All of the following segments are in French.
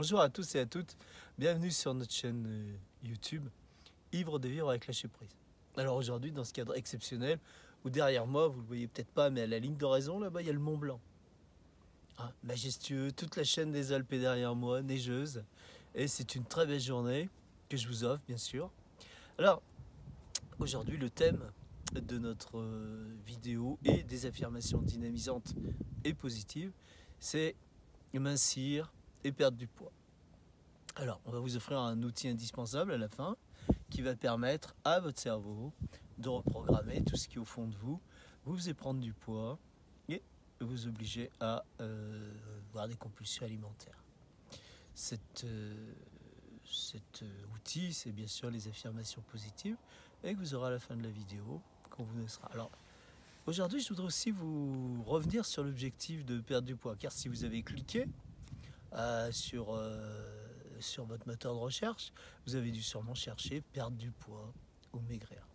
Bonjour à tous et à toutes, bienvenue sur notre chaîne YouTube Ivre de vivre avec lâcher prise. Alors aujourd'hui, dans ce cadre exceptionnel, où derrière moi, vous ne le voyez peut-être pas, mais à la ligne d'horizon, là-bas, il y a le Mont Blanc. Hein, majestueux, toute la chaîne des Alpes est derrière moi, neigeuse, et c'est une très belle journée que je vous offre, bien sûr. Alors, aujourd'hui, le thème de notre vidéo et des affirmations dynamisantes et positives, c'est mincir et perdre du poids. Alors, on va vous offrir un outil indispensable à la fin qui va permettre à votre cerveau de reprogrammer tout ce qui est au fond de vous, vous faisait prendre du poids et vous obliger à avoir des compulsions alimentaires. Cet outil, c'est bien sûr les affirmations positives et que vous aurez à la fin de la vidéo quand vous naîtrez. Alors, aujourd'hui, je voudrais aussi vous revenir sur l'objectif de perdre du poids, car si vous avez cliqué sur votre moteur de recherche, vous avez dû sûrement chercher perdre du poids ou maigrir.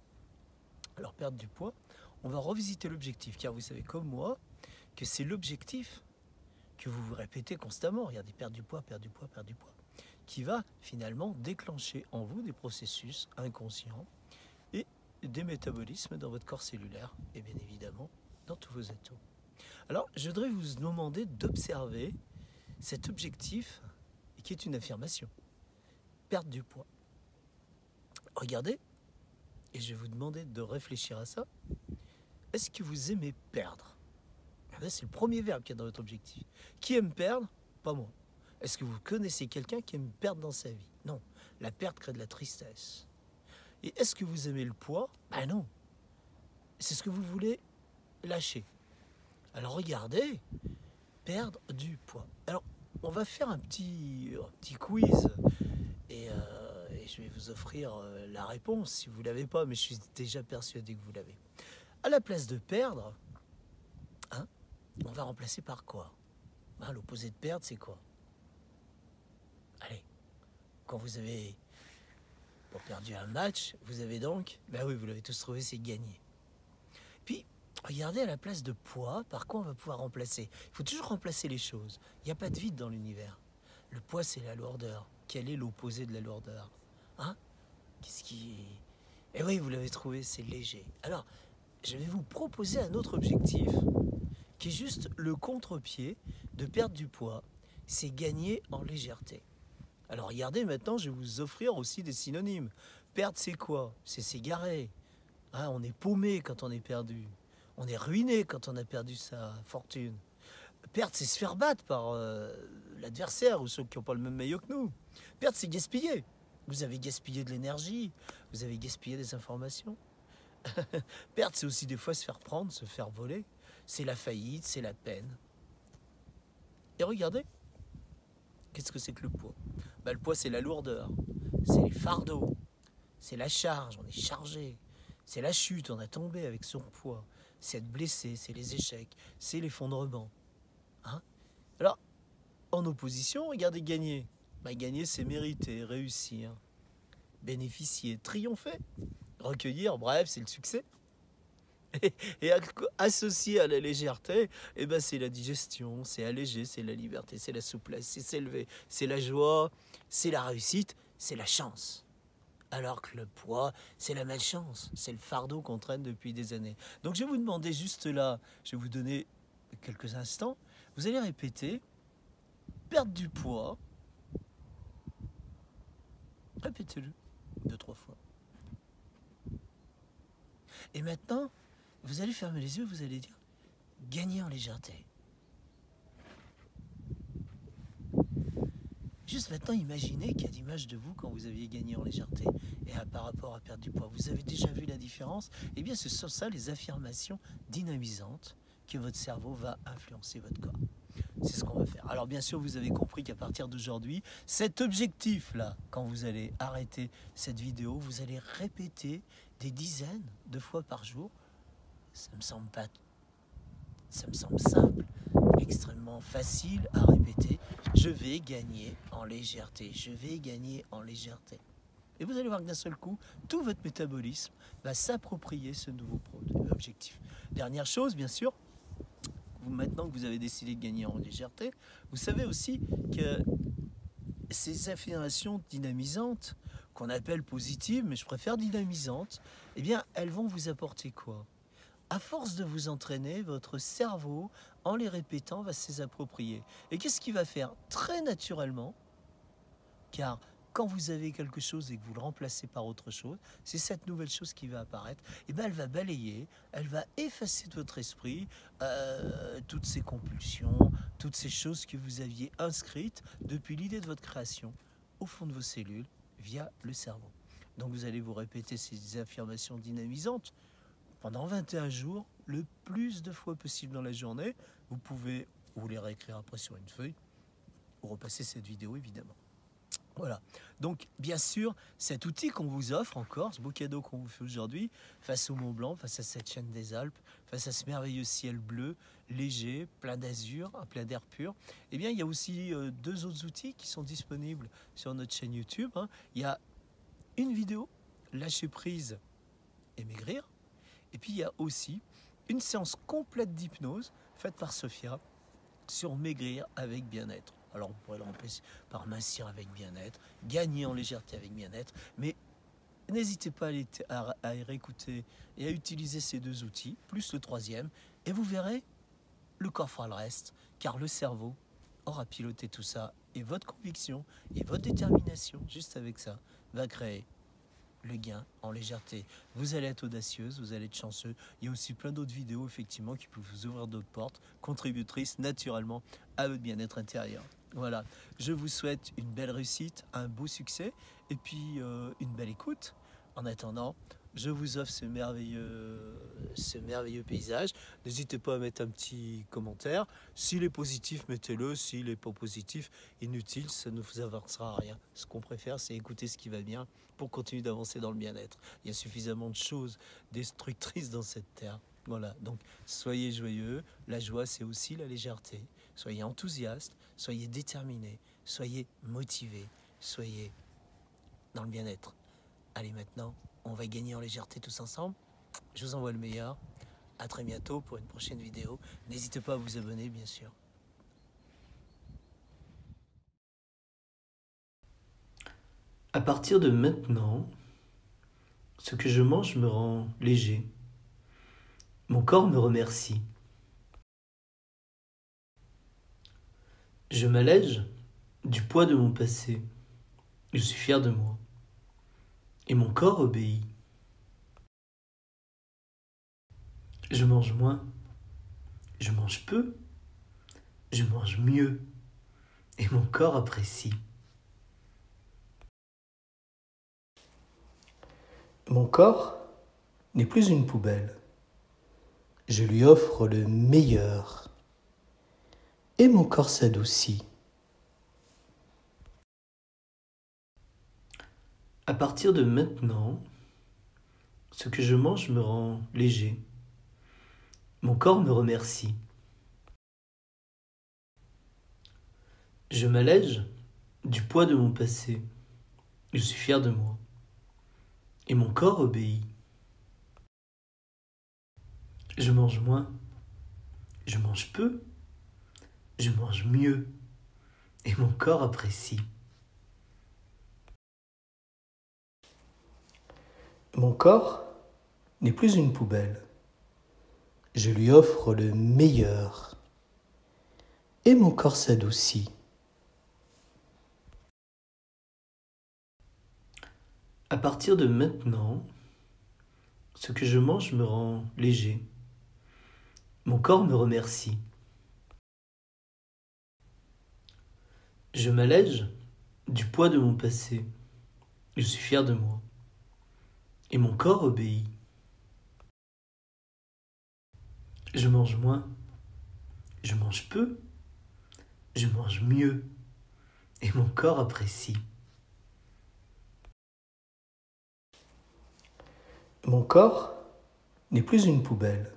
Alors perdre du poids, on va revisiter l'objectif, car vous savez comme moi que c'est l'objectif que vous vous répétez constamment. Regardez, perdre du poids, perdre du poids, perdre du poids, qui va finalement déclencher en vous des processus inconscients et des métabolismes dans votre corps cellulaire et bien évidemment dans tous vos atomes. Alors je voudrais vous demander d'observer cet objectif qui est une affirmation, perdre du poids. Regardez, et je vais vous demander de réfléchir à ça. Est-ce que vous aimez perdre? C'est le premier verbe qui est dans votre objectif. Qui aime perdre? Pas moi. Est-ce que vous connaissez quelqu'un qui aime perdre dans sa vie? Non. La perte crée de la tristesse. Et est-ce que vous aimez le poids? Ben non. C'est ce que vous voulez lâcher. Alors regardez, perdre du poids. Alors, on va faire un petit quiz et je vais vous offrir la réponse si vous ne l'avez pas, mais je suis déjà persuadé que vous l'avez. À la place de perdre, hein, on va remplacer par quoi? L'opposé de perdre, c'est quoi? Allez, quand vous avez perdu un match, vous avez donc, oui, vous l'avez tous trouvé, c'est gagner. Puis, regardez à la place de poids, par quoi on va pouvoir remplacer? Il faut toujours remplacer les choses. Il n'y a pas de vide dans l'univers. Le poids, c'est la lourdeur. Quel est l'opposé de la lourdeur? Qu'est-ce qui est... Eh oui, vous l'avez trouvé, c'est léger. Alors, je vais vous proposer un autre objectif qui est juste le contre-pied de perdre du poids. C'est gagner en légèreté. Alors, regardez, maintenant, je vais vous offrir aussi des synonymes. Perdre, c'est quoi? C'est s'égarer. On est paumé quand on est perdu. On est ruiné quand on a perdu sa fortune. Perdre, c'est se faire battre par l'adversaire ou ceux qui n'ont pas le même maillot que nous. Perdre, c'est gaspiller. Vous avez gaspillé de l'énergie, vous avez gaspillé des informations. Perdre, c'est aussi des fois se faire prendre, se faire voler. C'est la faillite, c'est la peine. Et regardez, qu'est-ce que c'est que le poids? Le poids, c'est la lourdeur, c'est les fardeaux, c'est la charge, on est chargé. C'est la chute, on a tombé avec son poids. C'est être blessé, c'est les échecs, c'est l'effondrement. Alors, en opposition, regardez gagner. Gagner, c'est mériter, réussir, bénéficier, triompher, recueillir, bref, c'est le succès. Et associé à la légèreté, c'est la digestion, c'est alléger, c'est la liberté, c'est la souplesse, c'est s'élever, c'est la joie, c'est la réussite, c'est la chance. Alors que le poids, c'est la malchance, c'est le fardeau qu'on traîne depuis des années. Donc je vais vous demander juste là, je vais vous donner quelques instants, vous allez répéter, perdre du poids, répétez-le 2-3 fois. Et maintenant, vous allez fermer les yeux, vous allez dire, gagner en légèreté. Juste maintenant, imaginez qu'il y a d'image de vous quand vous aviez gagné en légèreté et par rapport à perdre du poids. Vous avez déjà vu la différence? Eh bien, ce sont ça les affirmations dynamisantes que votre cerveau va influencer votre corps. C'est ce qu'on va faire. Alors bien sûr, vous avez compris qu'à partir d'aujourd'hui, cet objectif-là, quand vous allez arrêter cette vidéo, vous allez répéter des dizaines de fois par jour. Ça me semble simple, extrêmement facile à répéter. Je vais gagner en légèreté. Je vais gagner en légèreté. Et vous allez voir que d'un seul coup, tout votre métabolisme va s'approprier ce nouveau objectif. Dernière chose, bien sûr, maintenant que vous avez décidé de gagner en légèreté, vous savez aussi que ces affirmations dynamisantes, qu'on appelle positives, mais je préfère dynamisantes, eh bien, elles vont vous apporter quoi? À force de vous entraîner, votre cerveau, en les répétant, va se les approprier. Et qu'est-ce qu'il va faire? Très naturellement, car quand vous avez quelque chose et que vous le remplacez par autre chose, c'est cette nouvelle chose qui va apparaître, et bien elle va balayer, elle va effacer de votre esprit toutes ces compulsions, toutes ces choses que vous aviez inscrites depuis l'idée de votre création au fond de vos cellules via le cerveau. Donc vous allez vous répéter ces affirmations dynamisantes pendant 21 jours, le plus de fois possible dans la journée. Vous pouvez vous les réécrire après sur une feuille ou repasser cette vidéo évidemment. Voilà, donc bien sûr, cet outil qu'on vous offre encore, ce beau cadeau qu'on vous fait aujourd'hui, face au Mont Blanc, face à cette chaîne des Alpes, face à ce merveilleux ciel bleu, léger, plein d'azur, plein d'air pur, eh bien il y a aussi deux autres outils qui sont disponibles sur notre chaîne YouTube. Il y a une vidéo, lâcher prise et maigrir, et puis il y a aussi une séance complète d'hypnose faite par Sophia sur maigrir avec bien-être. Alors, on pourrait le remplacer par mincir avec bien-être, gagner en légèreté avec bien-être, mais n'hésitez pas à réécouter et à utiliser ces deux outils, plus le troisième, et vous verrez, le corps fera le reste, car le cerveau aura piloté tout ça, et votre conviction et votre détermination, juste avec ça, va créer le gain en légèreté. Vous allez être audacieuse, vous allez être chanceux. Il y a aussi plein d'autres vidéos, effectivement, qui peuvent vous ouvrir d'autres portes, contributrices naturellement à votre bien-être intérieur. Voilà, je vous souhaite une belle réussite, un beau succès, et puis une belle écoute. En attendant, je vous offre ce merveilleux paysage. N'hésitez pas à mettre un petit commentaire. S'il est positif, mettez-le. S'il n'est pas positif, inutile, ça ne vous avancera à rien. Ce qu'on préfère, c'est écouter ce qui va bien pour continuer d'avancer dans le bien-être. Il y a suffisamment de choses destructrices dans cette terre. Voilà, donc soyez joyeux. La joie, c'est aussi la légèreté. Soyez enthousiaste, soyez déterminé, soyez motivé, soyez dans le bien-être. Allez, maintenant, on va gagner en légèreté tous ensemble. Je vous envoie le meilleur. À très bientôt pour une prochaine vidéo. N'hésitez pas à vous abonner, bien sûr. À partir de maintenant, ce que je mange me rend léger. Mon corps me remercie. Je m'allège du poids de mon passé. Je suis fier de moi. Et mon corps obéit. Je mange moins. Je mange peu. Je mange mieux. Et mon corps apprécie. Mon corps n'est plus une poubelle. Je lui offre le meilleur. Et mon corps s'adoucit. À partir de maintenant, ce que je mange me rend léger. Mon corps me remercie. Je m'allège du poids de mon passé. Je suis fier de moi. Et mon corps obéit. Je mange moins. Je mange peu. Je mange mieux. Et mon corps apprécie. Mon corps n'est plus une poubelle. Je lui offre le meilleur. Et mon corps s'adoucit. À partir de maintenant, ce que je mange me rend léger. Mon corps me remercie. Je m'allège du poids de mon passé. Je suis fier de moi. Et mon corps obéit. Je mange moins. Je mange peu. Je mange mieux. Et mon corps apprécie. Mon corps n'est plus une poubelle.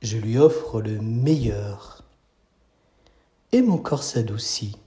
Je lui offre le meilleur. Et mon corps s'adoucit.